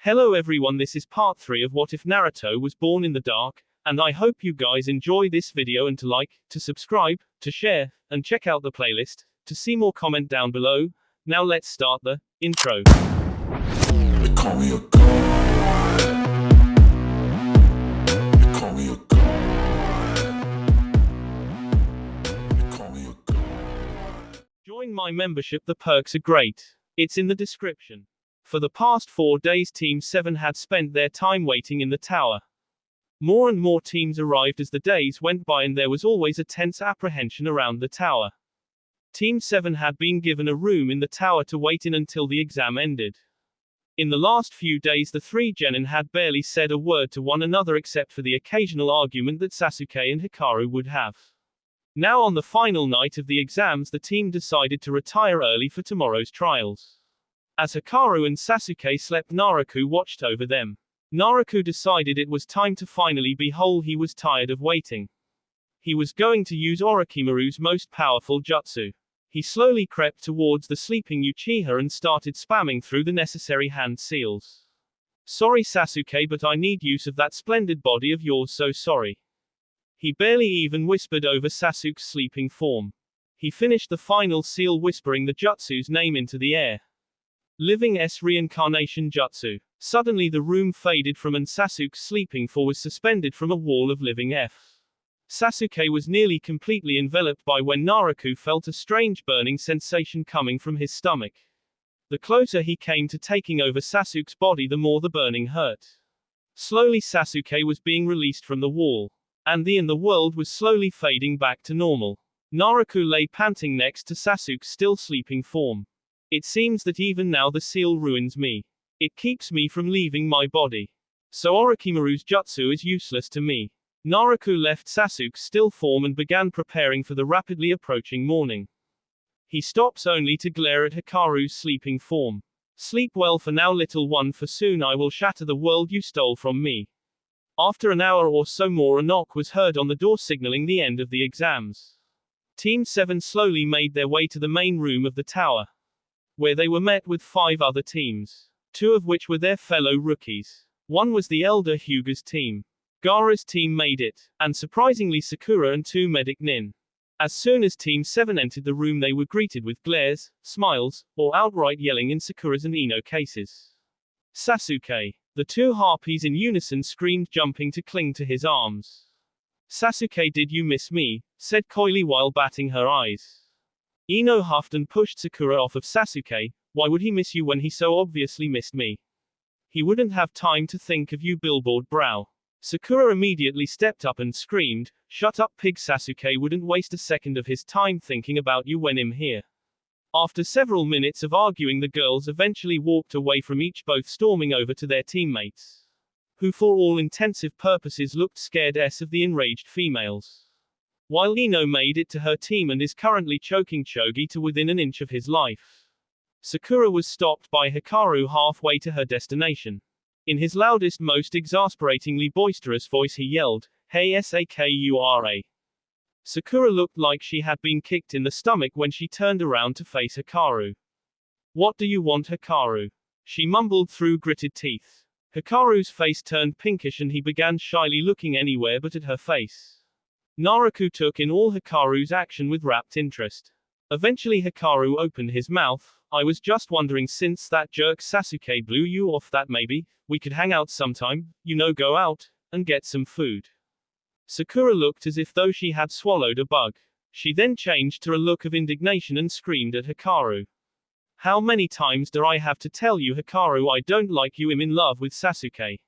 Hello everyone, this is part 3 of What If Naruto Was Born in the Dark, and I hope you guys enjoy this video and to like, to subscribe, to share, and check out the playlist, to see more comment down below. Now let's start the intro. They call me a god. They call me a god. They call me a god. Join my membership, the perks are great. It's in the description. For the past 4 days Team 7 had spent their time waiting in the tower. More and more teams arrived as the days went by and there was always a tense apprehension around the tower. Team 7 had been given a room in the tower to wait in until the exam ended. In the last few days the 3 genin had barely said a word to one another except for the occasional argument that Sasuke and Hikaru would have. Now on the final night of the exams the team decided to retire early for tomorrow's trials. As Hikaru and Sasuke slept, Naruto watched over them. Naruto decided it was time to finally be whole. He was tired of waiting. He was going to use Orochimaru's most powerful jutsu. He slowly crept towards the sleeping Uchiha and started spamming through the necessary hand seals. Sorry Sasuke, but I need use of that splendid body of yours, so sorry. He barely even whispered over Sasuke's sleeping form. He finished the final seal whispering the jutsu's name into the air. Living S Reincarnation Jutsu. Suddenly the room faded from and Sasuke's sleeping form was suspended from a wall of living F. Sasuke was nearly completely enveloped by when Naruto felt a strange burning sensation coming from his stomach. The closer he came to taking over Sasuke's body, the more the burning hurt. Slowly Sasuke was being released from the wall. And the world was slowly fading back to normal. Naruto lay panting next to Sasuke's still sleeping form. It seems that even now the seal ruins me. It keeps me from leaving my body. So Orochimaru's jutsu is useless to me. Naruto left Sasuke's still form and began preparing for the rapidly approaching morning. He stops only to glare at Hikaru's sleeping form. Sleep well for now, little one, for soon I will shatter the world you stole from me. After an hour or so more, a knock was heard on the door signaling the end of the exams. Team 7 slowly made their way to the main room of the tower, where they were met with 5 other teams, 2 of which were their fellow rookies. One was the elder Hyuga's team. Gaara's team made it, and surprisingly Sakura and 2 medic nin. As soon as Team 7 entered the room they were greeted with glares, smiles, or outright yelling in Sakura's and Ino cases. Sasuke. The 2 harpies in unison screamed, jumping to cling to his arms. Sasuke, did you miss me? Said coyly while batting her eyes. Ino huffed and pushed Sakura off of Sasuke. Why would he miss you when he so obviously missed me? He wouldn't have time to think of you, billboard brow. Sakura immediately stepped up and screamed, shut up pig, Sasuke wouldn't waste a second of his time thinking about you when I'm here. After several minutes of arguing the girls eventually walked away from each, both storming over to their teammates, who for all intensive purposes looked scared of the enraged females. While Ino made it to her team and is currently choking Chogi to within an inch of his life, Sakura was stopped by Hikaru halfway to her destination. In his loudest, most exasperatingly boisterous voice he yelled, "Hey Sakura!" Sakura looked like she had been kicked in the stomach when she turned around to face Hikaru. What do you want, Hikaru? She mumbled through gritted teeth. Hikaru's face turned pinkish and he began shyly looking anywhere but at her face. Naruto took in all Hikaru's action with rapt interest. Eventually Hikaru opened his mouth. I was just wondering, since that jerk Sasuke blew you off, that maybe we could hang out sometime, go out and get some food. Sakura looked as if though she had swallowed a bug. She then changed to a look of indignation and screamed at Hikaru. How many times do I have to tell you, Hikaru, I don't like you, I'm in love with Sasuke.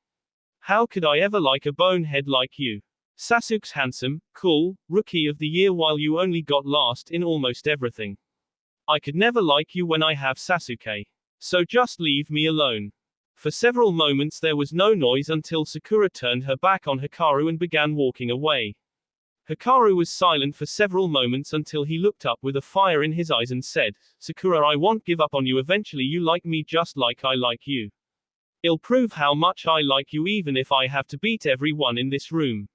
How could I ever like a bonehead like you? Sasuke's handsome, cool, rookie of the year while you only got last in almost everything. I could never like you when I have Sasuke. So just leave me alone. For several moments there was no noise until Sakura turned her back on Hikaru and began walking away. Hikaru was silent for several moments until he looked up with a fire in his eyes and said, Sakura, I won't give up on you, eventually you like me just like I like you. I'll prove how much I like you even if I have to beat everyone in this room.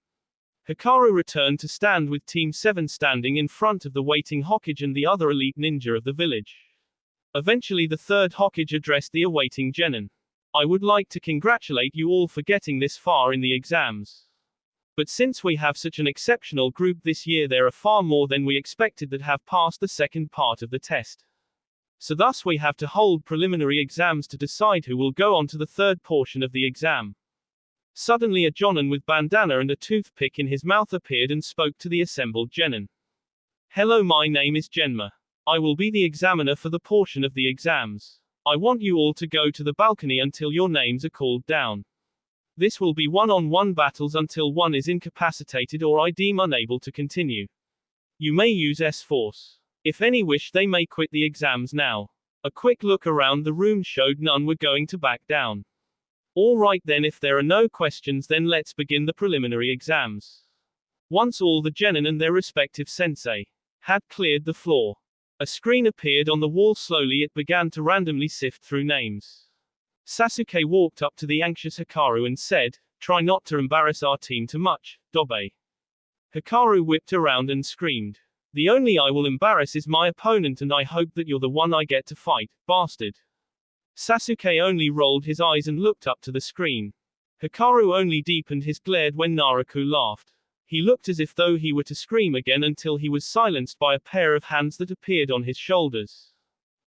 Hikaru returned to stand with Team 7 standing in front of the waiting Hokage and the other elite ninja of the village. Eventually the third Hokage addressed the awaiting genin. I would like to congratulate you all for getting this far in the exams. But since we have such an exceptional group this year, there are far more than we expected that have passed the second part of the test. So thus we have to hold preliminary exams to decide who will go on to the third portion of the exam. Suddenly a Jonin with bandana and a toothpick in his mouth appeared and spoke to the assembled genin. Hello, my name is Genma. I will be the examiner for the portion of the exams. I want you all to go to the balcony until your names are called down. This will be one-on-one battles until one is incapacitated or I deem unable to continue. You may use S-Force. If any wish, they may quit the exams now. A quick look around the room showed none were going to back down. Alright then, if there are no questions, then let's begin the preliminary exams. Once all the genin and their respective sensei had cleared the floor, a screen appeared on the wall. Slowly it began to randomly sift through names. Sasuke walked up to the anxious Hikaru and said, "Try not to embarrass our team too much, Dobe." Hikaru whipped around and screamed, "The only I will embarrass is my opponent, and I hope that you're the one I get to fight, bastard." Sasuke only rolled his eyes and looked up to the screen. Hikaru only deepened his glare when Naruto laughed. He looked as if though he were to scream again until he was silenced by a pair of hands that appeared on his shoulders.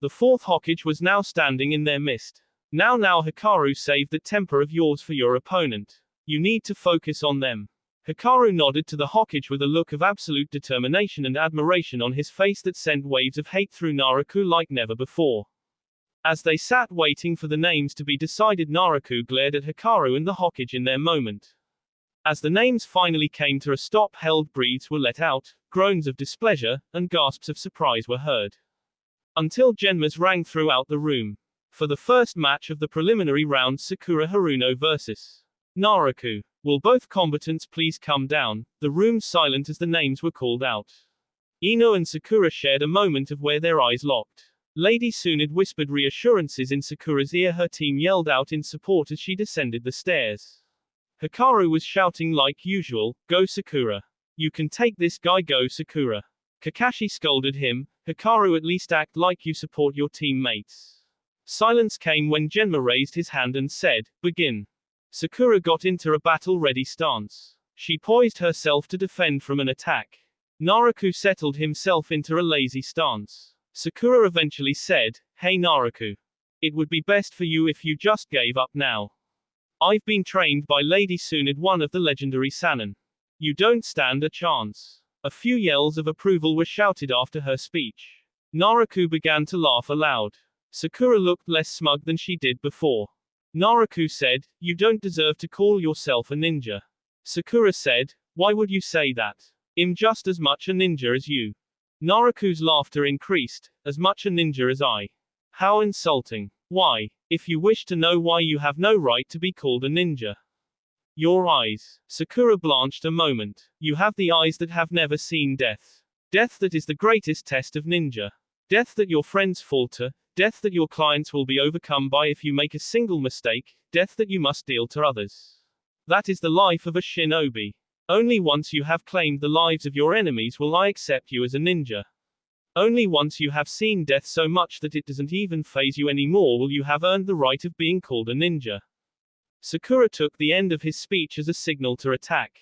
The fourth Hokage was now standing in their midst. Now Hikaru, save the temper of yours for your opponent. You need to focus on them. Hikaru nodded to the Hokage with a look of absolute determination and admiration on his face that sent waves of hate through Naruto like never before. As they sat waiting for the names to be decided, Naruto glared at Hikaru and the Hokage in their moment. As the names finally came to a stop, held breaths were let out, groans of displeasure, and gasps of surprise were heard. Until Genmas rang throughout the room. For the first match of the preliminary round, Sakura Haruno vs. Naruto. Will both combatants please come down? The room silent as the names were called out. Ino and Sakura shared a moment of where their eyes locked. Lady Tsunade whispered reassurances in Sakura's ear. Her team yelled out in support as she descended the stairs. Hikaru was shouting like usual, "Go Sakura. You can take this guy, go Sakura." Kakashi scolded him, "Hikaru, at least act like you support your teammates." Silence came when Genma raised his hand and said, "Begin." Sakura got into a battle-ready stance. She poised herself to defend from an attack. Naruto settled himself into a lazy stance. Sakura eventually said, "Hey Naruto. It would be best for you if you just gave up now. I've been trained by Lady Tsunade, one of the legendary Sannin. You don't stand a chance." A few yells of approval were shouted after her speech. Naruto began to laugh aloud. Sakura looked less smug than she did before. Naruto said, "You don't deserve to call yourself a ninja." Sakura said, "Why would you say that? I'm just as much a ninja as you." Naruto's laughter increased, "As much a ninja as I? How insulting. Why? If you wish to know why, you have no right to be called a ninja." Your eyes. Sakura blanched a moment. You have the eyes that have never seen death. Death that is the greatest test of ninja. Death that your friends falter. Death that your clients will be overcome by if you make a single mistake. Death that you must deal to others. That is the life of a shinobi. Only once you have claimed the lives of your enemies will I accept you as a ninja. Only once you have seen death so much that it doesn't even faze you anymore will you have earned the right of being called a ninja. Sakura took the end of his speech as a signal to attack.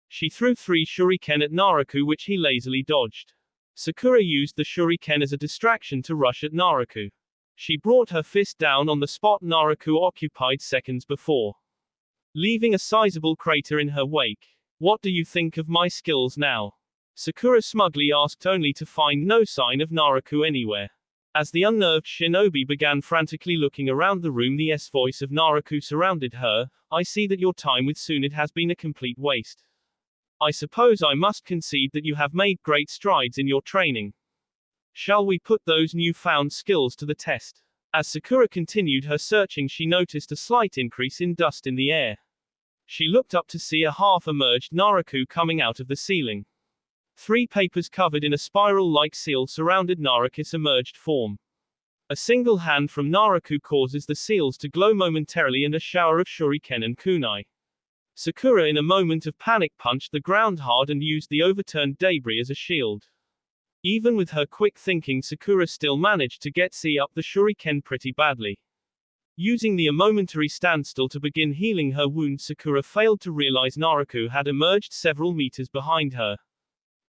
She threw 3 shuriken at Naruto, which he lazily dodged. Sakura used the shuriken as a distraction to rush at Naruto. She brought her fist down on the spot Naruto occupied seconds before, leaving a sizable crater in her wake. "What do you think of my skills now?" Sakura smugly asked, only to find no sign of Naruto anywhere. As the unnerved shinobi began frantically looking around the room, the voice of Naruto surrounded her. "I see that your time with Tsunade has been a complete waste. I suppose I must concede that you have made great strides in your training. Shall we put those newfound skills to the test?" As Sakura continued her searching, she noticed a slight increase in dust in the air. She looked up to see a half-emerged Naruto coming out of the ceiling. 3 papers covered in a spiral-like seal surrounded Naruto's emerged form. A single hand from Naruto causes the seals to glow momentarily, and a shower of shuriken and kunai. Sakura, in a moment of panic, punched the ground hard and used the overturned debris as a shield. Even with her quick thinking, Sakura still managed to get up the shuriken pretty badly. Using the momentary standstill to begin healing her wound, Sakura failed to realize Naruto had emerged several meters behind her.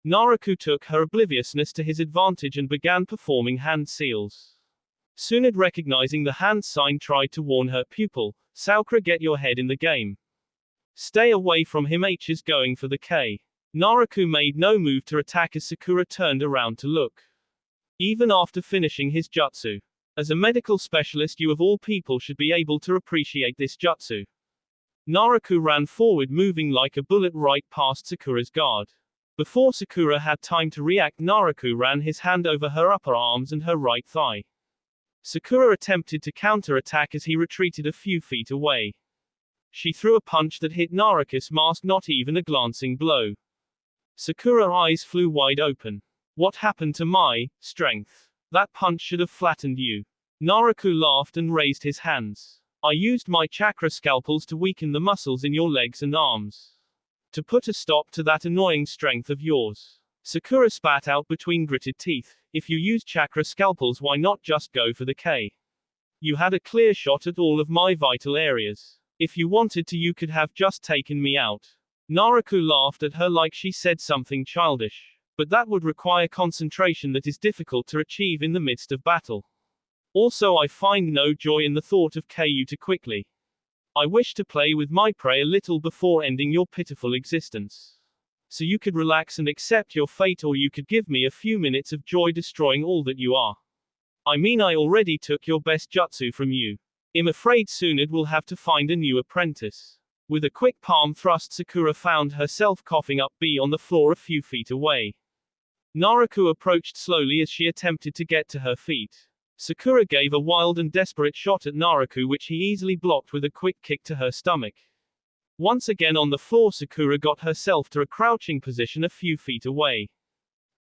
Naruto took her obliviousness to his advantage and began performing hand seals. Tsunade, recognizing the hand sign, tried to warn her pupil, Sakura, get your head in the game. Stay away from him, H is going for the K. Naruto made no move to attack as Sakura turned around to look. Even after finishing his jutsu. As a medical specialist, you of all people should be able to appreciate this jutsu. Naruto ran forward, moving like a bullet right past Sakura's guard. Before Sakura had time to react, Naruto ran his hand over her upper arms and her right thigh. Sakura attempted to counter-attack as he retreated a few feet away. She threw a punch that hit Naruto's mask, not even a glancing blow. Sakura's eyes flew wide open. What happened to my strength? That punch should have flattened you. Naruto laughed and raised his hands. I used my chakra scalpels to weaken the muscles in your legs and arms. To put a stop to that annoying strength of yours. Sakura spat out between gritted teeth. If you use chakra scalpels, why not just go for the K? You had a clear shot at all of my vital areas. If you wanted to, you could have just taken me out. Naruto laughed at her like she said something childish. But that would require concentration that is difficult to achieve in the midst of battle. Also, I find no joy in the thought of KU too quickly. I wish to play with my prey a little before ending your pitiful existence. So you could relax and accept your fate, or you could give me a few minutes of joy destroying all that you are. I mean, I already took your best jutsu from you. I'm afraid Tsunade will have to find a new apprentice. With a quick palm thrust, Sakura found herself coughing up B on the floor a few feet away. Naruto approached slowly as she attempted to get to her feet. Sakura gave a wild and desperate shot at Naruto, which he easily blocked with a quick kick to her stomach. Once again on the floor, Sakura got herself to a crouching position a few feet away.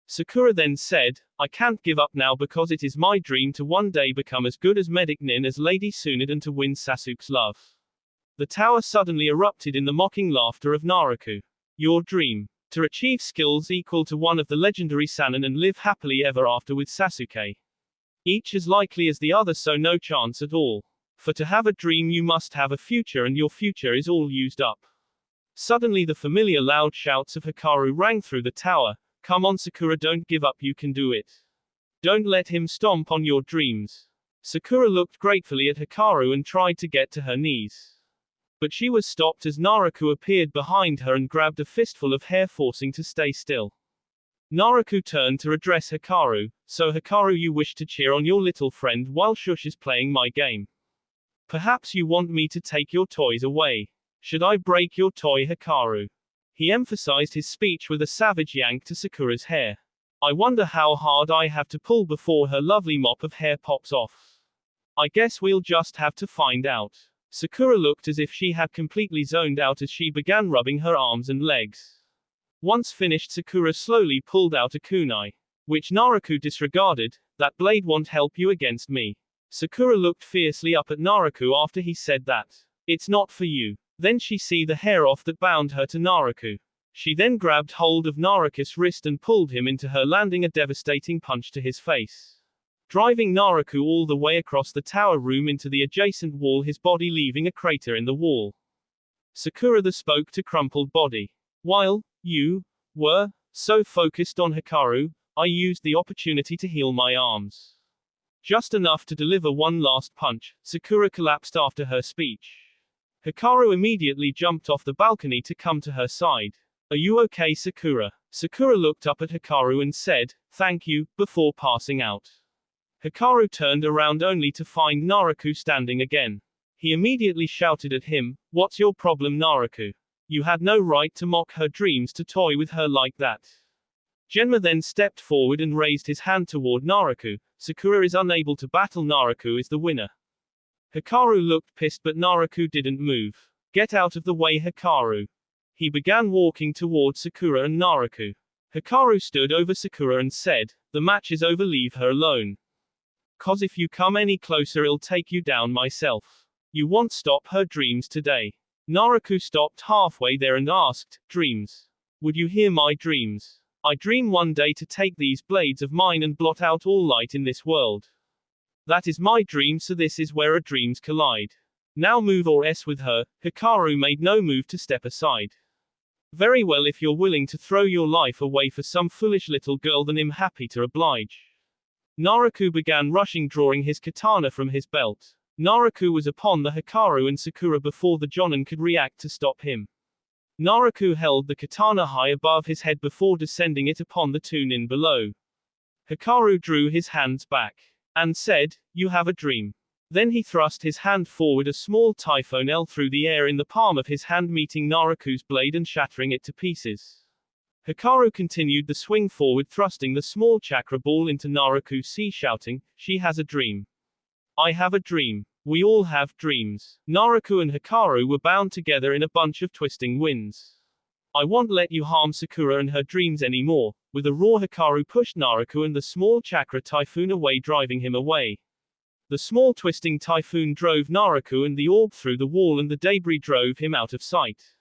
Sakura then said, I can't give up now because it is my dream to one day become as good as Medic Nin as Lady Tsunade and to win Sasuke's love. The tower suddenly erupted in the mocking laughter of Naruto. Your dream. To achieve skills equal to one of the legendary Sannin and live happily ever after with Sasuke. Each as likely as the other, so no chance at all. For to have a dream you must have a future, and your future is all used up. Suddenly the familiar loud shouts of Hikaru rang through the tower. Come on Sakura, don't give up, you can do it. Don't let him stomp on your dreams. Sakura looked gratefully at Hikaru and tried to get to her knees. But she was stopped as Naruto appeared behind her and grabbed a fistful of hair, forcing to stay still. Naruto turned to address Hikaru. So Hikaru, you wish to cheer on your little friend while Shush is playing my game. Perhaps you want me to take your toys away. Should I break your toy, Hikaru? He emphasized his speech with a savage yank to Sakura's hair. I wonder how hard I have to pull before her lovely mop of hair pops off. I guess we'll just have to find out. Sakura looked as if she had completely zoned out as she began rubbing her arms and legs. Once finished, Sakura slowly pulled out a kunai, which Naruto disregarded. That blade won't help you against me. Sakura looked fiercely up at Naruto after he said that. It's not for you. Then she see the hair off that bound her to Naruto. She then grabbed hold of Naruto's wrist and pulled him into her, landing a devastating punch to his face, driving Naruto all the way across the tower room into the adjacent wall, his body leaving a crater in the wall. Sakura the spoke to crumpled body. While you were so focused on Hikaru, I used the opportunity to heal my arms. Just enough to deliver one last punch. Sakura collapsed after her speech. Hikaru immediately jumped off the balcony to come to her side. Are you okay, Sakura? Sakura looked up at Hikaru and said, thank you, before passing out. Hikaru turned around only to find Naruto standing again. He immediately shouted at him, what's your problem, Naruto? You had no right to mock her dreams, to toy with her like that. Genma then stepped forward and raised his hand toward Naruto. Sakura is unable to battle, Naruto is the winner. Hikaru looked pissed, but Naruto didn't move. Get out of the way, Hikaru. He began walking towards Sakura and Naruto. Hikaru stood over Sakura and said, the match is over, leave her alone. Cause if you come any closer I'll take you down myself. You won't stop her dreams today. Naruto stopped halfway there and asked, dreams? Would you hear my dreams? I dream one day to take these blades of mine and blot out all light in this world. That is my dream, so this is where our dreams collide. Now move or else with her. Hikaru made no move to step aside. Very well, if you're willing to throw your life away for some foolish little girl, then I'm happy to oblige. Naruto began rushing, drawing his katana from his belt. Naruto was upon the Hikaru and Sakura before the Jonin could react to stop him. Naruto held the katana high above his head before descending it upon the two nin below. Hikaru drew his hands back and said, "You have a dream." Then he thrust his hand forward, a small typhoon L through the air in the palm of his hand, meeting Naruto's blade and shattering it to pieces. Hikaru continued the swing forward, thrusting the small chakra ball into Naruto's sea, shouting, "She has a dream. I have a dream. We all have dreams." Naruto and Hikaru were bound together in a bunch of twisting winds. "I won't let you harm Sakura and her dreams anymore." With a roar, Hikaru pushed Naruto and the small chakra typhoon away, driving him away. The small twisting typhoon drove Naruto and the orb through the wall, and the debris drove him out of sight.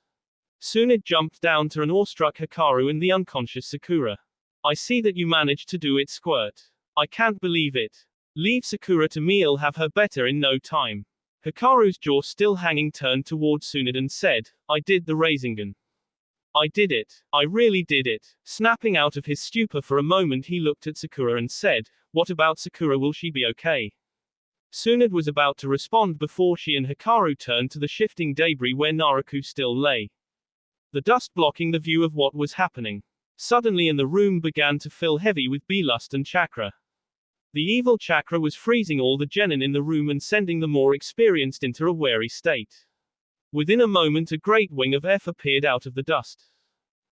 Soon it jumped down to an awestruck Hikaru and the unconscious Sakura. "I see that you managed to do it, Squirt. I can't believe it. Leave Sakura to me, I'll have her better in no time." Hikaru's jaw still hanging turned toward Tsunade and said, "I did the Rasengan. I did it. I really did it." Snapping out of his stupor for a moment, he looked at Sakura and said, "What about Sakura? Will she be okay?" Tsunade was about to respond before she and Hikaru turned to the shifting debris where Naruto still lay. The dust blocking the view of what was happening. Suddenly, the room began to fill heavy with B-lust and chakra. The evil chakra was freezing all the genin in the room and sending the more experienced into a wary state. Within a moment, a great wing of F appeared out of the dust.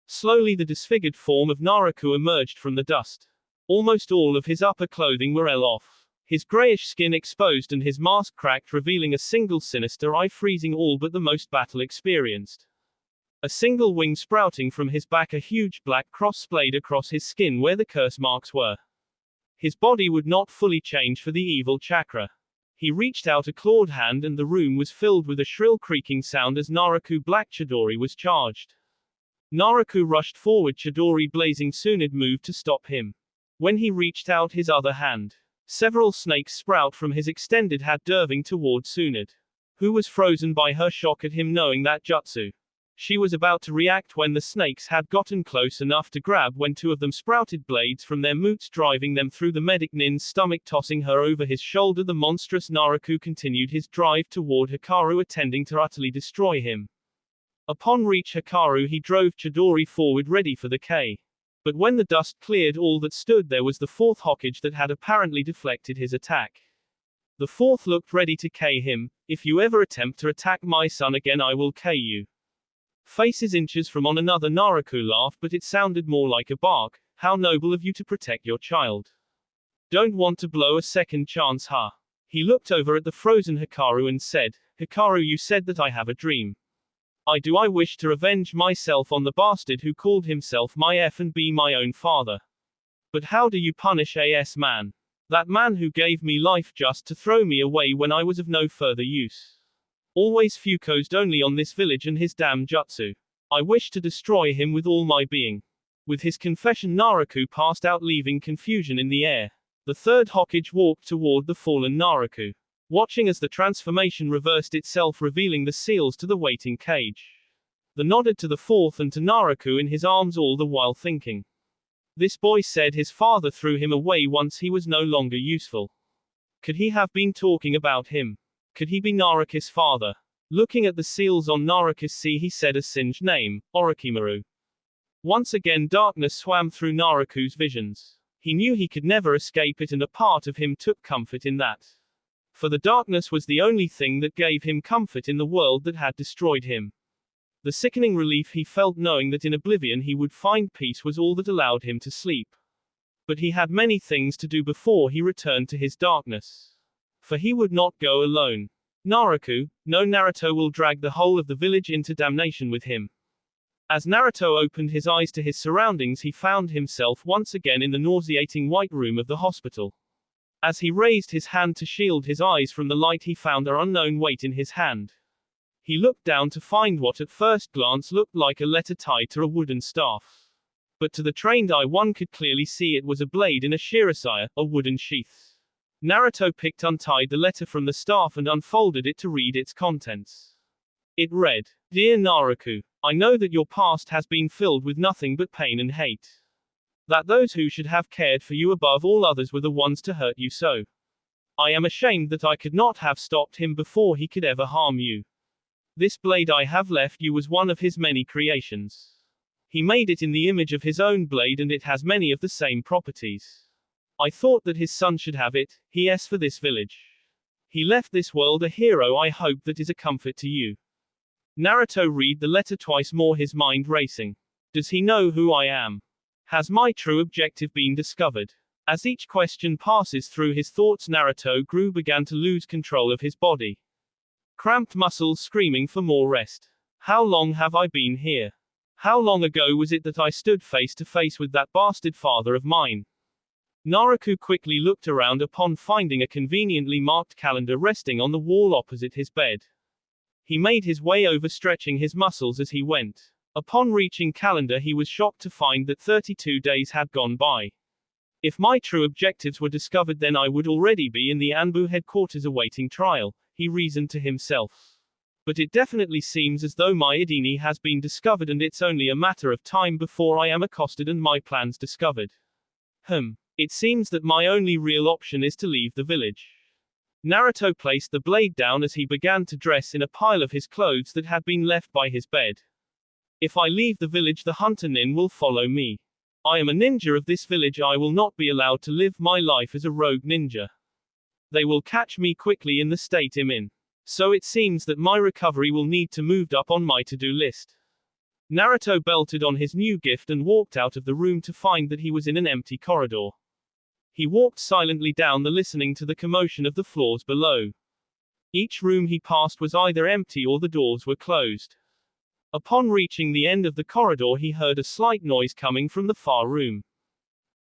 Slowly the disfigured form of Naruto emerged from the dust. Almost all of his upper clothing were off. His grayish skin exposed and his mask cracked, revealing a single sinister eye, freezing all but the most battle experienced. A single wing sprouting from his back, a huge black cross splayed across his skin where the curse marks were. His body would not fully change for the evil chakra. He reached out a clawed hand and the room was filled with a shrill creaking sound as Naruto Black Chidori was charged. Naruto rushed forward, Chidori blazing. Tsunade moved to stop him. When he reached out his other hand, several snakes sprout from his extended hand, derving toward Tsunade, who was frozen by her shock at him knowing that jutsu. She was about to react when the snakes had gotten close enough to grab when two of them sprouted blades from their moots, driving them through the medic nin's stomach, tossing her over his shoulder. The monstrous Naruto continued his drive toward Hikaru, intending to utterly destroy him. Upon reach Hikaru, he drove Chidori forward, ready for the K. But when the dust cleared, all that stood there was the fourth Hokage that had apparently deflected his attack. The fourth looked ready to K him. "If you ever attempt to attack my son again, I will K you." Faces inches from on another Naruto laughed, but it sounded more like a bark. "How noble of you to protect your child. Don't want to blow a second chance, huh?" He looked over at the frozen Hikaru and said, "Hikaru, you said that I have a dream. I do. I wish to revenge myself on the bastard who called himself my F and be my own father. But how do you punish AS man? That man who gave me life just to throw me away when I was of no further use. Always focused only on this village and his damn jutsu. I wish to destroy him with all my being." With his confession, Naruto passed out, leaving confusion in the air. The third Hokage walked toward the fallen Naruto, watching as the transformation reversed itself, revealing the seals to the waiting cage. The nodded to the fourth and to Naruto in his arms, all the while thinking. This boy said his father threw him away once he was no longer useful. Could he have been talking about him? Could he be Naruto's father? Looking at the seals on Naruto's sea, he said a singed name, Orochimaru. Once again darkness swam through Naruto's visions. He knew he could never escape it, and a part of him took comfort in that. For the darkness was the only thing that gave him comfort in the world that had destroyed him. The sickening relief he felt knowing that in oblivion he would find peace was all that allowed him to sleep. But he had many things to do before he returned to his darkness. For he would not go alone. Naruto will drag the whole of the village into damnation with him. As Naruto opened his eyes to his surroundings, he found himself once again in the nauseating white room of the hospital. As he raised his hand to shield his eyes from the light, he found an unknown weight in his hand. He looked down to find what at first glance looked like a letter tied to a wooden staff. But to the trained eye, one could clearly see it was a blade in a shirasaya, a wooden sheath. Naruto untied the letter from the staff and unfolded it to read its contents. It read, "Dear Naruto, I know that your past has been filled with nothing but pain and hate. That those who should have cared for you above all others were the ones to hurt you so. I am ashamed that I could not have stopped him before he could ever harm you. This blade I have left you was one of his many creations. He made it in the image of his own blade and it has many of the same properties. I thought that his son should have it, he for this village. He left this world a hero. I hope that is a comfort to you." Naruto read the letter twice more, his mind racing. Does he know who I am? Has my true objective been discovered? As each question passes through his thoughts, Naruto began to lose control of his body. Cramped muscles screaming for more rest. How long have I been here? How long ago was it that I stood face to face with that bastard father of mine? Naruto quickly looked around upon finding a conveniently marked calendar resting on the wall opposite his bed. He made his way over, stretching his muscles as he went. Upon reaching calendar, he was shocked to find that 32 days had gone by. If my true objectives were discovered, then I would already be in the Anbu headquarters awaiting trial, he reasoned to himself. But it definitely seems as though my identity has been discovered and it's only a matter of time before I am accosted and my plans discovered. It seems that my only real option is to leave the village. Naruto placed the blade down as he began to dress in a pile of his clothes that had been left by his bed. If I leave the village, the hunter nin will follow me. I am a ninja of this village. I will not be allowed to live my life as a rogue ninja. They will catch me quickly in the state I'm in. So it seems that my recovery will need to move up on my to-do list. Naruto belted on his new gift and walked out of the room to find that he was in an empty corridor. He walked silently down the, listening to the commotion of the floors below. Each room he passed was either empty or the doors were closed. Upon reaching the end of the corridor, he heard a slight noise coming from the far room.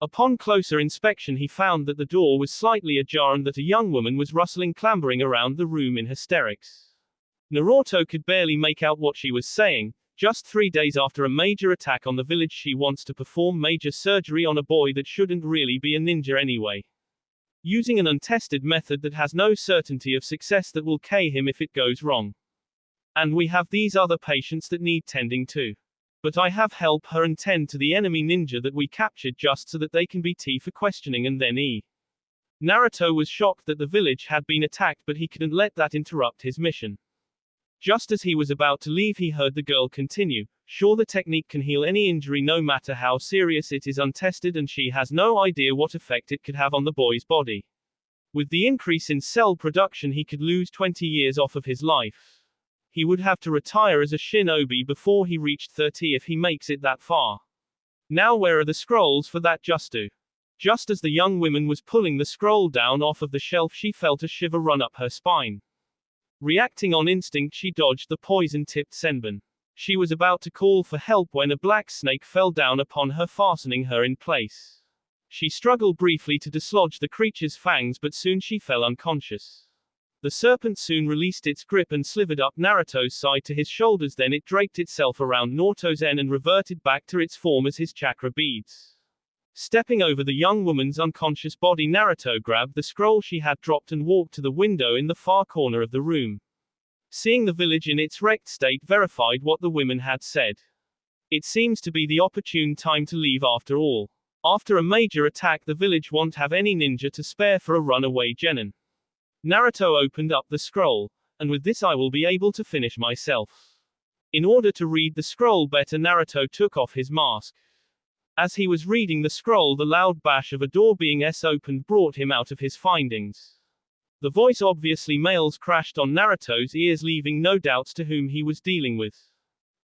Upon closer inspection, he found that the door was slightly ajar and that a young woman was clambering around the room in hysterics. Naruto could barely make out what she was saying. Just 3 days after a major attack on the village, she wants to perform major surgery on a boy that shouldn't really be a ninja anyway. Using an untested method that has no certainty of success, that will kill him if it goes wrong. And we have these other patients that need tending too. But I have help her and tend to the enemy ninja that we captured just so that they can be T for questioning and then E. Naruto was shocked that the village had been attacked, but he couldn't let that interrupt his mission. Just as he was about to leave, he heard the girl continue, "Sure, the technique can heal any injury no matter how serious it is untested, and she has no idea what effect it could have on the boy's body. With the increase in cell production, he could lose 20 years off of his life. He would have to retire as a shinobi before he reached 30 if he makes it that far. Now where are the scrolls for that Just as the young woman was pulling the scroll down off of the shelf, she felt a shiver run up her spine. Reacting on instinct, she dodged the poison-tipped senbon. She was about to call for help when a black snake fell down upon her, fastening her in place. She struggled briefly to dislodge the creature's fangs, but soon she fell unconscious. The serpent soon released its grip and slithered up Naruto's side to his shoulders, then it draped itself around Naruto's en and reverted back to its form as his chakra beads. Stepping over the young woman's unconscious body, Naruto grabbed the scroll she had dropped and walked to the window in the far corner of the room. Seeing the village in its wrecked state verified what the women had said. It seems to be the opportune time to leave after all. After a major attack, the village won't have any ninja to spare for a runaway genin. Naruto opened up the scroll, and with this I will be able to finish myself. In order to read the scroll better, Naruto took off his mask. As he was reading the scroll, the loud bash of a door being opened brought him out of his findings. The voice, obviously male's, crashed on Naruto's ears, leaving no doubts to whom he was dealing with.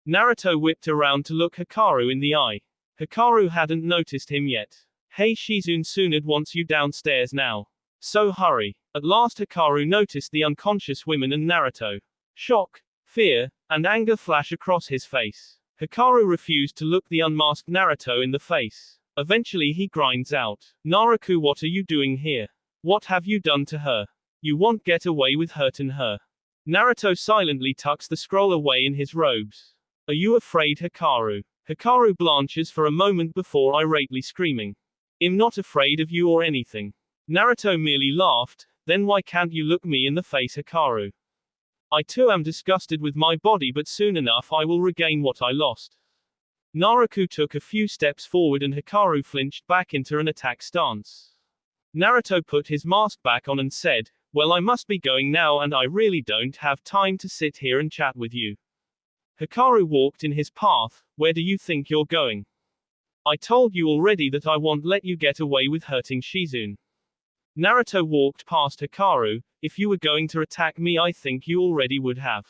Naruto whipped around to look Hikaru in the eye. Hikaru hadn't noticed him yet. "Hey Shizune, Tsunade wants you downstairs now. So hurry." At last Hikaru noticed the unconscious women and Naruto. Shock, fear, and anger flash across his face. Hikaru refused to look the unmasked Naruto in the face. Eventually he grinds out, "Naruto, what are you doing here? What have you done to her? You won't get away with hurting her." Naruto silently tucks the scroll away in his robes. "Are you afraid, Hikaru?" Hikaru blanches for a moment before irately screaming, "I'm not afraid of you or anything. Naruto merely laughed. Then why can't you look me in the face, Hikaru? I too am disgusted with my body, but soon enough I will regain what I lost. Naruto took a few steps forward and Hikaru flinched back into an attack stance. Naruto put his mask back on and said, well, I must be going now and I really don't have time to sit here and chat with you. Hikaru walked in his path. Where do you think you're going? I told you already that I won't let you get away with hurting Shizune. Naruto walked past Hikaru. If you were going to attack me, I think you already would have.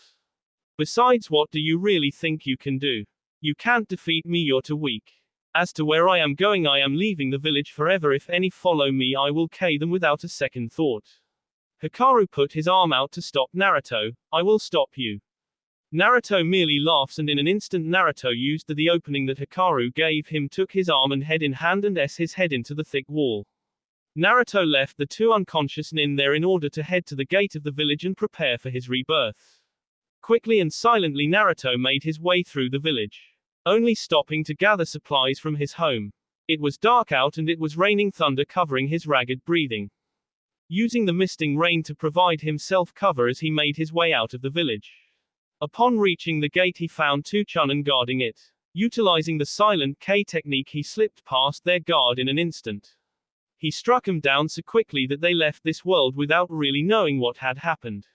Besides, what do you really think you can do? You can't defeat me, you're too weak. As to where I am going, I am leaving the village forever. If any follow me, I will kill them without a second thought. Hikaru put his arm out to stop Naruto. I will stop you. Naruto merely laughs, and in an instant Naruto used the opening that Hikaru gave him, took his arm and head in hand and his head into the thick wall. Naruto left the two unconscious nin there in order to head to the gate of the village and prepare for his rebirth. Quickly and silently Naruto made his way through the village, only stopping to gather supplies from his home. It was dark out and it was raining thunder covering his ragged breathing. Using the misting rain to provide himself cover as he made his way out of the village. Upon reaching the gate he found two chunin guarding it. Utilizing the silent K technique he slipped past their guard in an instant. He struck them down so quickly that they left this world without really knowing what had happened.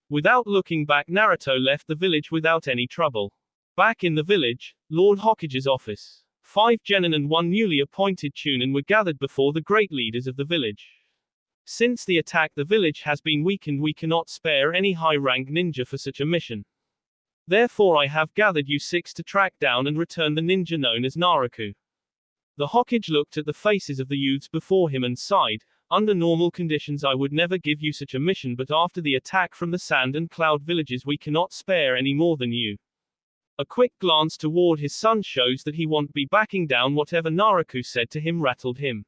Without looking back, Naruto left the village without any trouble. Back in the village, Lord Hokage's office. 5 genin and 1 newly appointed chunin were gathered before the great leaders of the village. Since the attack, the village has been weakened. We cannot spare any high-rank ninja for such a mission. Therefore I have gathered you 6 to track down and return the ninja known as Naruto. The Hokage looked at the faces of the youths before him and sighed. Under normal conditions I would never give you such a mission, but after the attack from the Sand and Cloud villages we cannot spare any more than you. A quick glance toward his son shows that he won't be backing down. Whatever Naruto said to him rattled him.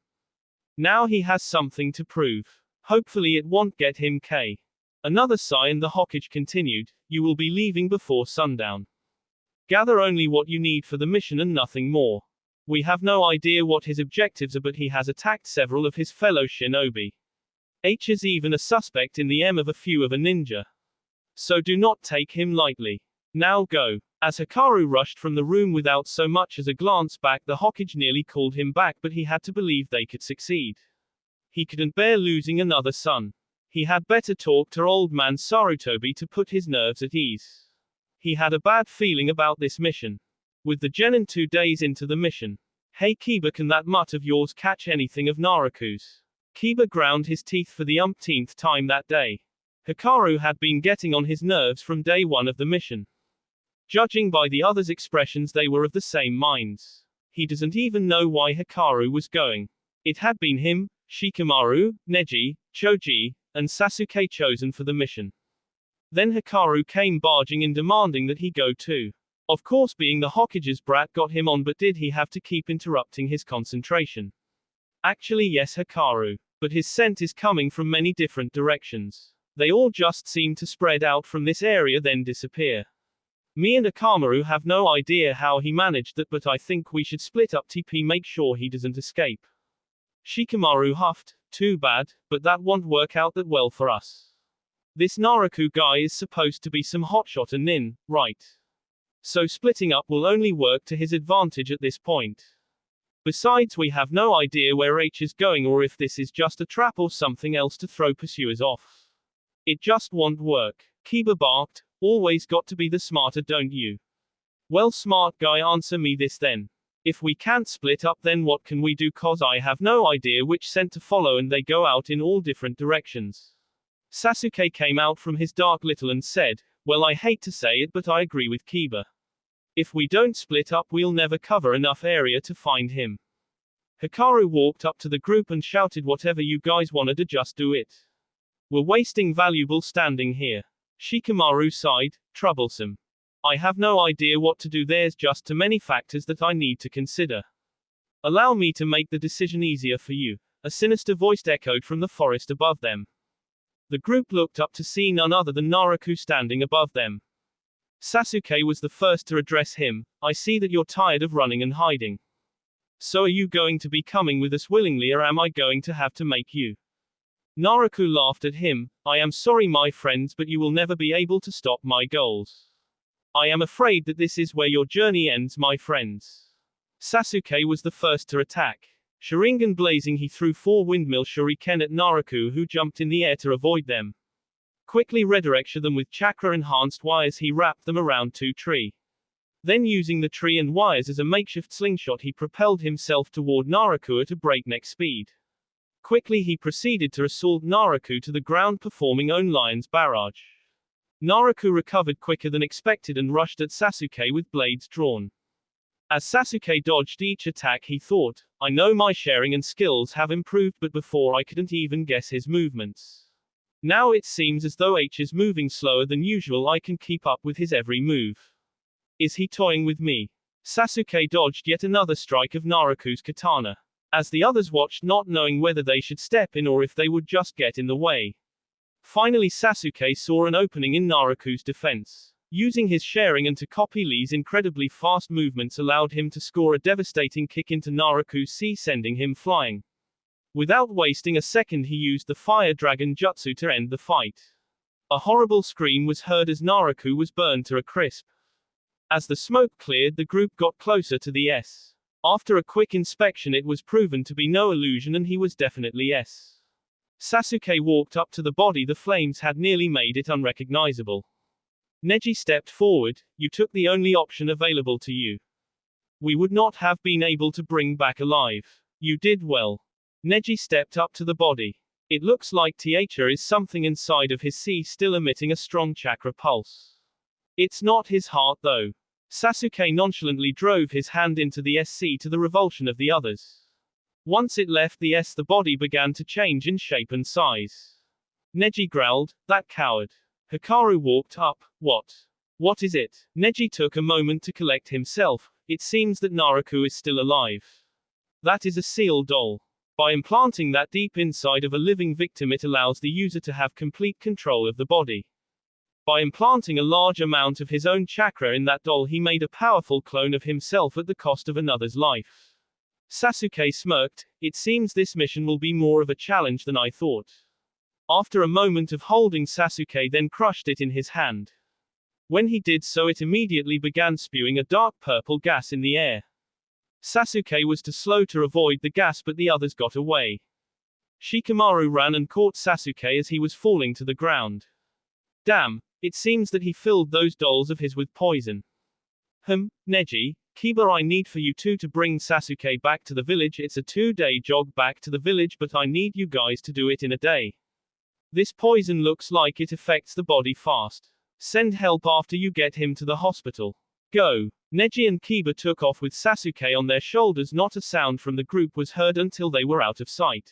Now he has something to prove. Hopefully it won't get him K. Another sigh and the Hokage continued, you will be leaving before sundown. Gather only what you need for the mission and nothing more. We have no idea what his objectives are, but he has attacked several of his fellow shinobi. H is even a suspect in the M of a few of a ninja. So do not take him lightly. Now go. As Hikaru rushed from the room without so much as a glance back, the Hokage nearly called him back, but he had to believe they could succeed. He couldn't bear losing another son. He had better talk to old man Sarutobi to put his nerves at ease. He had a bad feeling about this mission. With the genin 2 days into the mission. Hey Kiba, can that mutt of yours catch anything of Naruto's? Kiba ground his teeth for the umpteenth time that day. Hikaru had been getting on his nerves from day 1 of the mission. Judging by the others' expressions, they were of the same minds. He doesn't even know why Hikaru was going. It had been him, Shikamaru, Neji, Choji, and Sasuke chosen for the mission. Then Hikaru came barging in demanding that he go too. Of course, being the Hokage's brat got him on, but did he have to keep interrupting his concentration? Actually yes, Hikaru. But his scent is coming from many different directions. They all just seem to spread out from this area then disappear. Me and Akamaru have no idea how he managed that, but I think we should split up TP, make sure he doesn't escape. Shikamaru huffed, too bad, but that won't work out that well for us. This Naruto guy is supposed to be some hotshot and nin, right? So splitting up will only work to his advantage at this point. Besides, we have no idea where H is going or if this is just a trap or something else to throw pursuers off. It just won't work. Kiba barked, always got to be the smarter, don't you? Well, smart guy, answer me this then. If we can't split up, then what can we do? Cause I have no idea which scent to follow and they go out in all different directions. Sasuke came out from his dark little and said, well, I hate to say it, but I agree with Kiba. If we don't split up, we'll never cover enough area to find him. Hikaru walked up to the group and shouted, whatever you guys wanna do, just do it. We're wasting valuable standing here. Shikamaru sighed, troublesome. I have no idea what to do, there's just too many factors that I need to consider. Allow me to make the decision easier for you, a sinister voice echoed from the forest above them. The group looked up to see none other than Naruto standing above them. Sasuke was the first to address him. I see that you're tired of running and hiding. So are you going to be coming with us willingly, or am I going to have to make you? Naruto laughed at him. I am sorry my friends, but you will never be able to stop my goals. I am afraid that this is where your journey ends my friends. Sasuke was the first to attack. Sharingan blazing, he threw 4 windmill shuriken at Naruto, who jumped in the air to avoid them. Quickly redirected them with chakra-enhanced wires, he wrapped them around 2 tree. Then using the tree and wires as a makeshift slingshot, he propelled himself toward Naruto at a breakneck speed. Quickly he proceeded to assault Naruto to the ground, performing own lion's barrage. Naruto recovered quicker than expected and rushed at Sasuke with blades drawn. As Sasuke dodged each attack, he thought, I know my sharing and skills have improved, but before I couldn't even guess his movements. Now it seems as though H is moving slower than usual. I can keep up with his every move. Is he toying with me? Sasuke dodged yet another strike of Naruto's katana. As the others watched, not knowing whether they should step in or if they would just get in the way. Finally Sasuke saw an opening in Naruto's defense. Using his sharing and to copy Lee's incredibly fast movements allowed him to score a devastating kick into Naruto's C, sending him flying. Without wasting a second, he used the Fire Dragon Jutsu to end the fight. A horrible scream was heard as Naruto was burned to a crisp. As the smoke cleared, the group got closer to the S. After a quick inspection, it was proven to be no illusion and he was definitely S. Sasuke walked up to the body. The flames had nearly made it unrecognizable. Neji stepped forward. You took the only option available to you. We would not have been able to bring back alive. You did well. Neji stepped up to the body. It looks like there is something inside of his C still emitting a strong chakra pulse. It's not his heart though. Sasuke nonchalantly drove his hand into the SC to the revulsion of the others. Once it left the S, the body began to change in shape and size. Neji growled, that coward. Hikaru walked up. What is it? Neji took a moment to collect himself. It seems that Naruto is still alive. That is a seal doll. By implanting that deep inside of a living victim, it allows the user to have complete control of the body. By implanting a large amount of his own chakra in that doll, he made a powerful clone of himself at the cost of another's life. Sasuke smirked. It seems this mission will be more of a challenge than I thought. After a moment of holding, Sasuke then crushed it in his hand. When he did so, it immediately began spewing a dark purple gas in the air. Sasuke was too slow to avoid the gas, but the others got away. Shikamaru ran and caught Sasuke as he was falling to the ground. Damn, it seems that he filled those dolls of his with poison. Neji, Kiba, I need for you two to bring Sasuke back to the village. It's a 2-day jog back to the village, but I need you guys to do it in a day. This poison looks like it affects the body fast. Send help after you get him to the hospital. Go. Neji and Kiba took off with Sasuke on their shoulders. Not a sound from the group was heard until they were out of sight.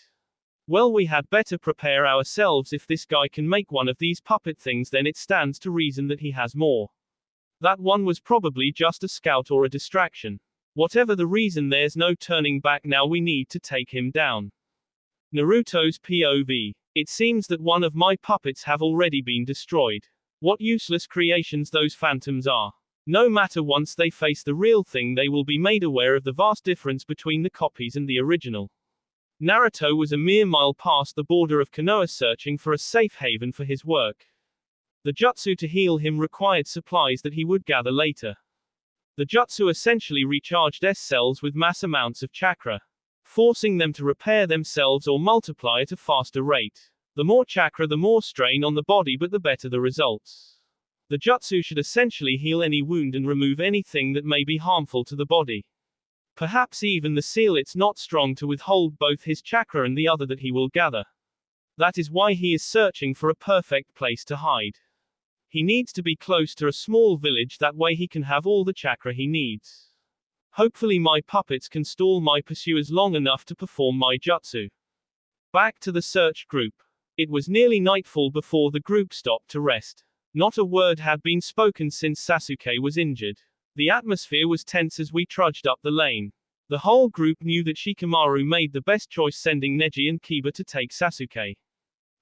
Well, we had better prepare ourselves. If this guy can make one of these puppet things, then it stands to reason that he has more. That one was probably just a scout or a distraction. Whatever the reason, there's no turning back now. We need to take him down. Naruto's POV. It seems that one of my puppets have already been destroyed. What useless creations those phantoms are. No matter, once they face the real thing, they will be made aware of the vast difference between the copies and the original. Naruto was a mere mile past the border of Konoha, searching for a safe haven for his work. The jutsu to heal him required supplies that he would gather later. The jutsu essentially recharged S cells with mass amounts of chakra, forcing them to repair themselves or multiply at a faster rate. The more chakra, the more strain on the body, but the better the results. The jutsu should essentially heal any wound and remove anything that may be harmful to the body. Perhaps even the seal. It's not strong to withhold both his chakra and the other that he will gather. That is why he is searching for a perfect place to hide. He needs to be close to a small village, that way he can have all the chakra he needs. Hopefully my puppets can stall my pursuers long enough to perform my jutsu. Back to the search group. It was nearly nightfall before the group stopped to rest. Not a word had been spoken since Sasuke was injured. The atmosphere was tense as we trudged up the lane. The whole group knew that Shikamaru made the best choice, sending Neji and Kiba to take Sasuke,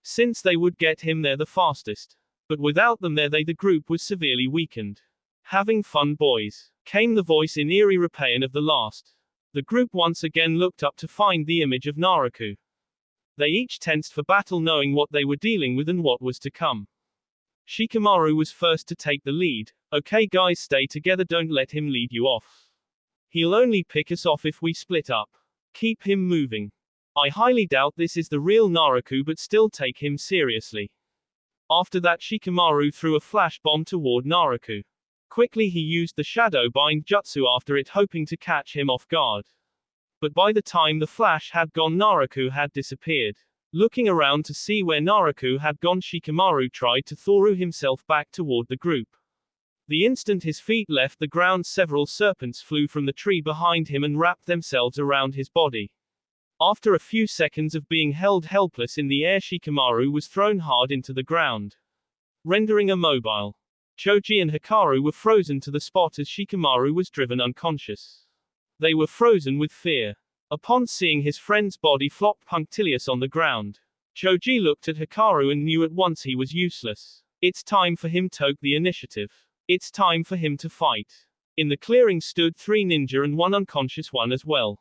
since they would get him there the fastest. But without them there, the group was severely weakened. Having fun, boys, came the voice in eerie repaint of the last. The group once again looked up to find the image of Naruto. They each tensed for battle, knowing what they were dealing with and what was to come. Shikamaru was first to take the lead. Okay guys, stay together, don't let him lead you off. He'll only pick us off if we split up. Keep him moving. I highly doubt this is the real Naruto, but still take him seriously. After that, Shikamaru threw a flash bomb toward Naruto. Quickly he used the shadow bind jutsu after it, hoping to catch him off guard. But by the time the flash had gone, Naruto had disappeared. Looking around to see where Naruto had gone, Shikamaru tried to throw himself back toward the group. The instant his feet left the ground, several serpents flew from the tree behind him and wrapped themselves around his body. After a few seconds of being held helpless in the air, Shikamaru was thrown hard into the ground, rendering immobile. Choji and Hikaru were frozen to the spot as Shikamaru was driven unconscious. They were frozen with fear. Upon seeing his friend's body flop punctilious on the ground, Choji looked at Hikaru and knew at once he was useless. It's time for him to take the initiative. It's time for him to fight. In the clearing stood 3 ninja and 1 unconscious one as well.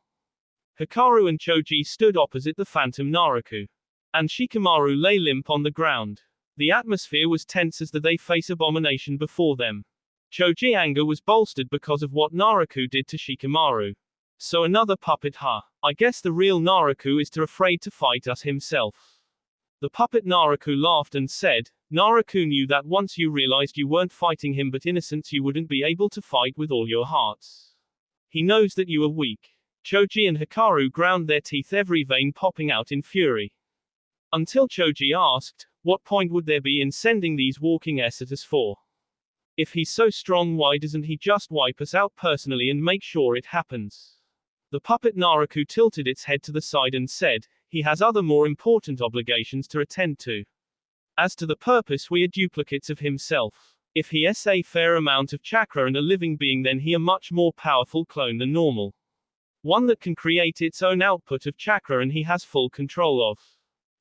Hikaru and Choji stood opposite the phantom Naruto, and Shikamaru lay limp on the ground. The atmosphere was tense as they face abomination before them. Choji's anger was bolstered because of what Naruto did to Shikamaru. So another puppet, huh? I guess the real Naruto is too afraid to fight us himself. The puppet Naruto laughed and said, Naruto knew that once you realized you weren't fighting him but innocence, you wouldn't be able to fight with all your hearts. He knows that you are weak. Choji and Hikaru ground their teeth, every vein popping out in fury. Until Choji asked, what point would there be in sending these walking at us for? If he's so strong, why doesn't he just wipe us out personally and make sure it happens? The puppet Naruto tilted its head to the side and said, he has other more important obligations to attend to. As to the purpose, we are duplicates of himself. If he has a fair amount of chakra and a living being, then he a much more powerful clone than normal. One that can create its own output of chakra and he has full control of.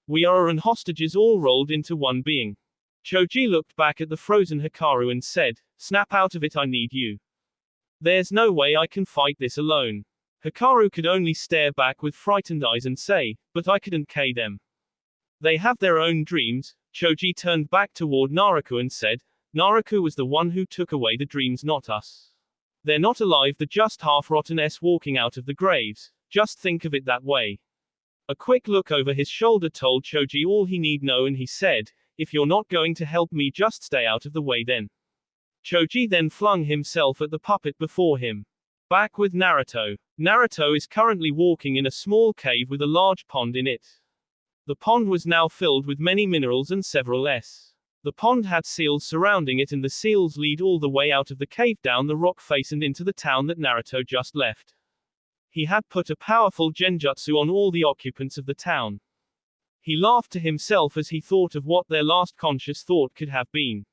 We are an hostages all rolled into one being. Choji looked back at the frozen Hikaru and said, snap out of it, I need you. There's no way I can fight this alone. Hikaru could only stare back with frightened eyes and say, but I couldn't kill them. They have their own dreams. Choji turned back toward Naruto and said, Naruto was the one who took away the dreams, not us. They're not alive, they're just half-rotten walking out of the graves. Just think of it that way. A quick look over his shoulder told Choji all he need know, and he said, if you're not going to help me, just stay out of the way then. Choji then flung himself at the puppet before him. Back with Naruto. Naruto is currently walking in a small cave with a large pond in it. The pond was now filled with many minerals and several The pond had seals surrounding it, and the seals lead all the way out of the cave, down the rock face and into the town that Naruto just left. He had put a powerful genjutsu on all the occupants of the town. He laughed to himself as he thought of what their last conscious thought could have been.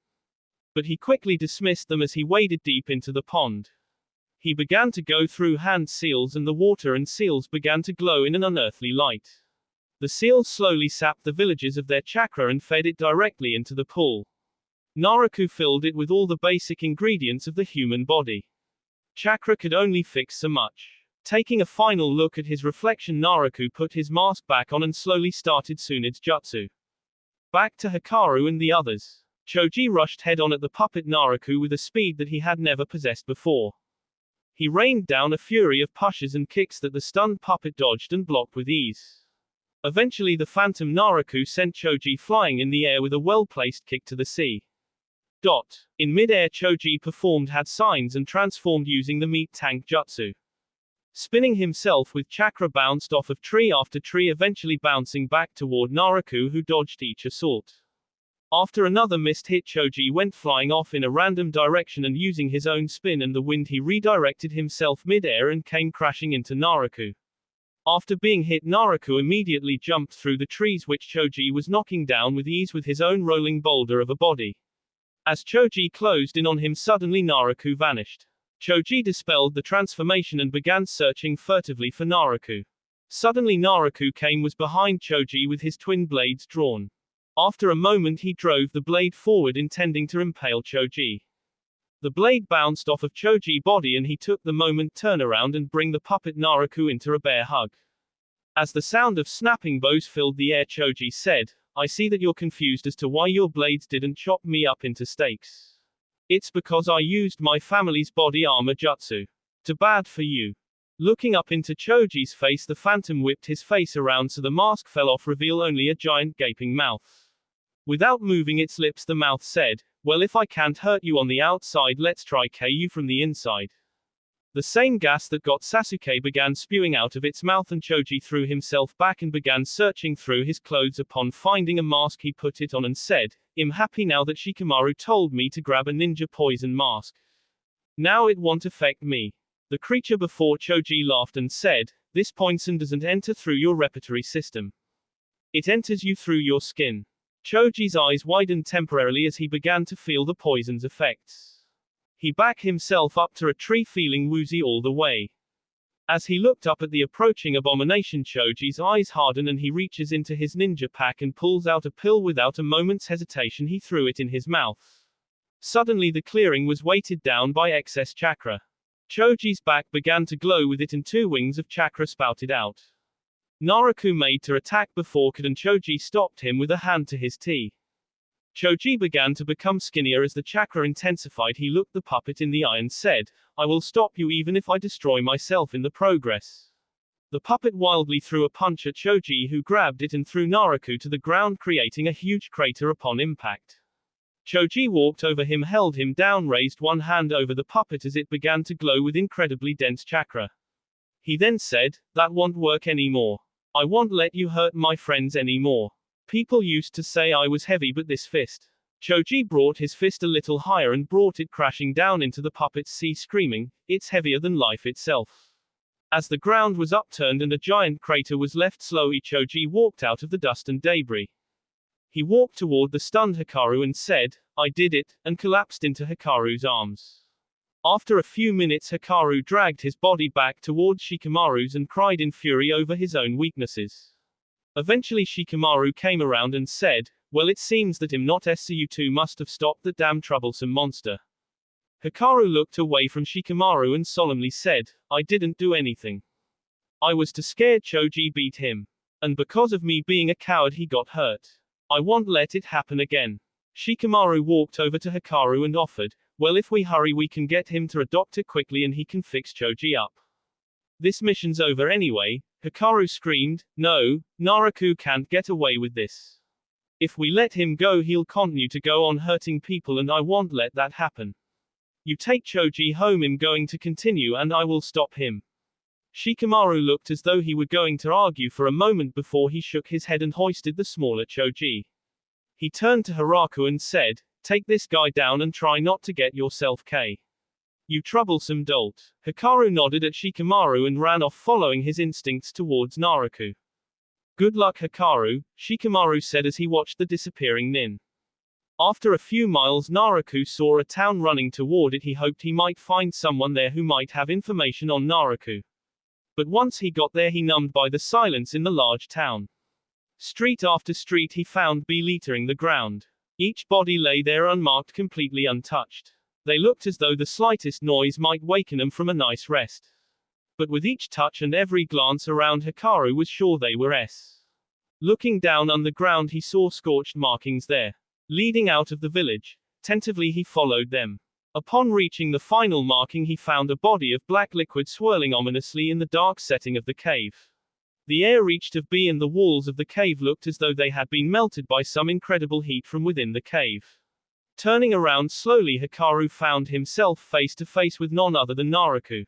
But he quickly dismissed them as he waded deep into the pond. He began to go through hand seals, and the water and seals began to glow in an unearthly light. The seals slowly sapped the villagers of their chakra and fed it directly into the pool. Naruto filled it with all the basic ingredients of the human body. Chakra could only fix so much. Taking a final look at his reflection, Naruto put his mask back on and slowly started Tsunade Jutsu. Back to Hikaru and the others. Choji rushed head-on at the puppet Naruto with a speed that he had never possessed before. He rained down a fury of pushes and kicks that the stunned puppet dodged and blocked with ease. Eventually the phantom Naruto sent Choji flying in the air with a well-placed kick to the sea. In mid-air, Choji performed had signs and transformed using the meat tank jutsu. Spinning himself with chakra, bounced off of tree after tree, eventually bouncing back toward Naruto, who dodged each assault. After another missed hit, Choji went flying off in a random direction, and using his own spin and the wind, he redirected himself mid-air and came crashing into Naruto. After being hit, Naruto immediately jumped through the trees, which Choji was knocking down with ease with his own rolling boulder of a body. As Choji closed in on him, suddenly Naruto vanished. Choji dispelled the transformation and began searching furtively for Naruto. Suddenly Naruto was behind Choji with his twin blades drawn. After a moment he drove the blade forward, intending to impale Choji. The blade bounced off of Choji's body and he took the moment turn around and bring the puppet Naruto into a bear hug. As the sound of snapping bows filled the air, Choji said, I see that you're confused as to why your blades didn't chop me up into steaks. It's because I used my family's body armor jutsu. Too bad for you. Looking up into Choji's face, the phantom whipped his face around so the mask fell off, reveal only a giant gaping mouth. Without moving its lips, the mouth said, well, if I can't hurt you on the outside, let's try you from the inside. The same gas that got Sasuke began spewing out of its mouth, and Choji threw himself back and began searching through his clothes. Upon finding a mask, he put it on and said, I'm happy now that Shikamaru told me to grab a ninja poison mask. Now it won't affect me. The creature before Choji laughed and said, this poison doesn't enter through your respiratory system. It enters you through your skin. Choji's eyes widened temporarily as he began to feel the poison's effects. He backed himself up to a tree feeling woozy all the way. As he looked up at the approaching abomination, Choji's eyes harden and he reaches into his ninja pack and pulls out a pill. Without a moment's hesitation, he threw it in his mouth. Suddenly the clearing was weighted down by excess chakra. Choji's back began to glow with it and 2 wings of chakra spouted out. Naruto made to attack before and Choji stopped him with a hand to his tea. Choji began to become skinnier as the chakra intensified. He looked the puppet in the eye and said, I will stop you even if I destroy myself in the progress. The puppet wildly threw a punch at Choji, who grabbed it and threw Naruto to the ground, creating a huge crater upon impact. Choji walked over him, held him down, raised one hand over the puppet as it began to glow with incredibly dense chakra. He then said, that won't work anymore. I won't let you hurt my friends anymore. People used to say I was heavy, but this fist. Choji brought his fist a little higher and brought it crashing down into the puppet's sea, screaming, it's heavier than life itself. As the ground was upturned and a giant crater was left, slowly Choji walked out of the dust and debris. He walked toward the stunned Hikaru and said, I did it, and collapsed into Hikaru's arms. After a few minutes, Hikaru dragged his body back towards Shikamaru's and cried in fury over his own weaknesses. Eventually Shikamaru came around and said, well, it seems that I'm not so you two must have stopped that damn troublesome monster. Hikaru looked away from Shikamaru and solemnly said, I didn't do anything. I was too scared. Choji beat him. And because of me being a coward he got hurt. I won't let it happen again. Shikamaru walked over to Hikaru and offered, well, if we hurry we can get him to a doctor quickly and he can fix Choji up. This mission's over anyway. Hikaru screamed, no, Naruto can't get away with this. If we let him go he'll continue to go on hurting people and I won't let that happen. You take Choji home, I'm going to continue and I will stop him. Shikamaru looked as though he were going to argue for a moment before he shook his head and hoisted the smaller Choji. He turned to Hiraku and said, take this guy down and try not to get yourself killed. You troublesome dolt. Hikaru nodded at Shikamaru and ran off, following his instincts towards Naruto. Good luck, Hikaru, Shikamaru said as he watched the disappearing nin. After a few miles, Naruto saw a town running toward it. He hoped he might find someone there who might have information on Naruto. But once he got there, he numbed by the silence in the large town. Street after street he found littering the ground. Each body lay there unmarked, completely untouched. They looked as though the slightest noise might waken them from a nice rest. But with each touch and every glance around, Hikaru was sure they were Looking down on the ground, he saw scorched markings there, leading out of the village. Tentatively he followed them. Upon reaching the final marking, he found a body of black liquid swirling ominously in the dark setting of the cave. The air reached of B and the walls of the cave looked as though they had been melted by some incredible heat from within the cave. Turning around slowly, Hikaru found himself face to face with none other than Naruto.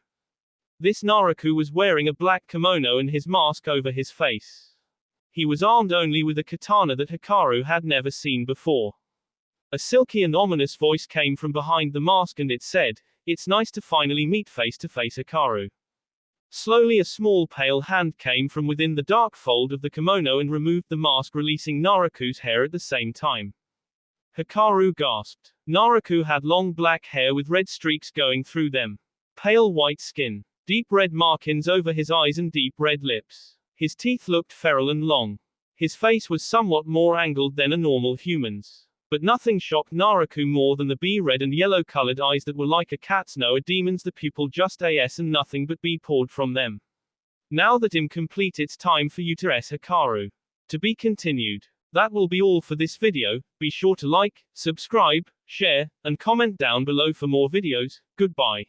This Naruto was wearing a black kimono and his mask over his face. He was armed only with a katana that Hikaru had never seen before. A silky and ominous voice came from behind the mask and it said, it's nice to finally meet face to face, Hikaru. Slowly a small pale hand came from within the dark fold of the kimono and removed the mask, releasing Naruto's hair at the same time. Hikaru gasped. Naruto had long black hair with red streaks going through them. Pale white skin. Deep red markings over his eyes and deep red lips. His teeth looked feral and long. His face was somewhat more angled than a normal human's. But nothing shocked Naruto more than the red and yellow colored eyes that were like a cat's. No, a demon's. The pupil just and nothing but poured from them. Now that I'm complete, it's time for you to S Hikaru. To be continued. That will be all for this video. Be sure to like, subscribe, share, and comment down below for more videos. Goodbye.